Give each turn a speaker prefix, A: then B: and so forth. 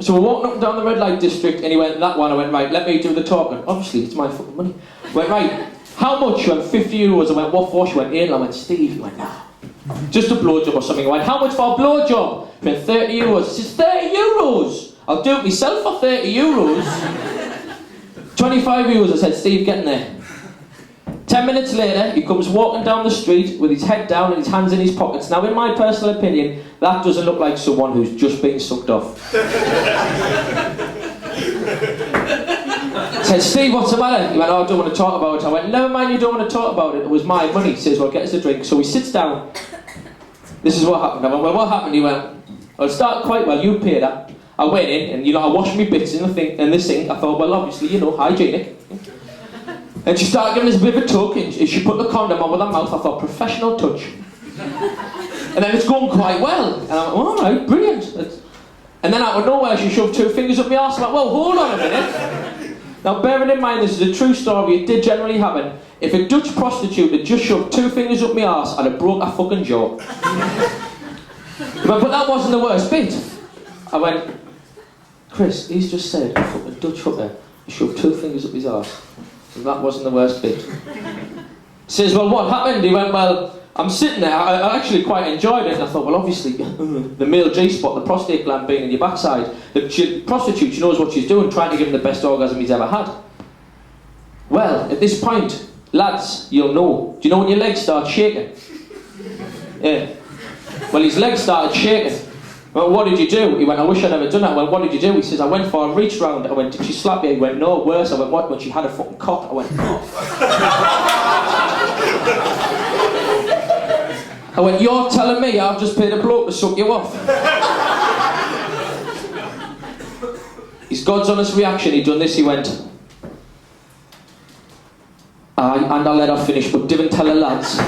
A: So we're walking up and down the red light district, and he went, that one. I went, right, let me do the talking. Obviously, it's my fucking money. I went, right, how much? She went, 50 euros. I went, what for? She went, 8. I went, Steve. He went, no. Just a blowjob or something. I went, how much for a blowjob? She went, 30 euros. She says, 30 euros? I'll do it myself for 30 euros. 25 euros. I said, Steve, get in there. 10 minutes later, he comes walking down the street with his head down and his hands in his pockets. Now, in my personal opinion, that doesn't look like someone who's just been sucked off. I said, Steve, what's the matter? He went, oh, I don't want to talk about it. I went, never mind, you don't want to talk about it. It was my money. He says, well, get us a drink. So he sits down. This is what happened. I went, well, what happened? He went, well, it started quite well. You paid that. I went in and, I washed my bits in the sink. I thought, well, obviously, hygienic. And she started giving us a bit of a tug, and she put the condom on with her mouth. I thought, professional touch. And then it's going quite well. And I went, all right, brilliant. And then out of nowhere, she shoved 2 fingers up my arse. I'm like, well, hold on a minute. Now, bearing in mind, this is a true story, it did generally happen. If a Dutch prostitute had just shoved 2 fingers up my arse, I'd have broke her fucking jaw. But that wasn't the worst bit. I went, Chris, he's just said a fucking Dutch hooker shoved 2 fingers up his arse. And that wasn't the worst bit. He says, well, what happened? He went, well, I'm sitting there, I actually quite enjoyed it. And I thought, well, obviously, the male G-spot, the prostate gland being in your backside, the prostitute, she knows what she's doing, trying to give him the best orgasm he's ever had. Well, at this point, lads, you'll know. Do you know when your legs start shaking? Yeah. Well, his legs started shaking. Well, what did you do? He went, I wish I'd never done that. Well, what did you do? He says, I went for a reach round. I went, did she slap you? He went, no, worse. I went, what? When she had a fucking cock? I went, no. I went, you're telling me I've just paid a bloke to suck you off? His God's honest reaction, he done this, he went, aye, and I let her finish, but didn't tell her lads.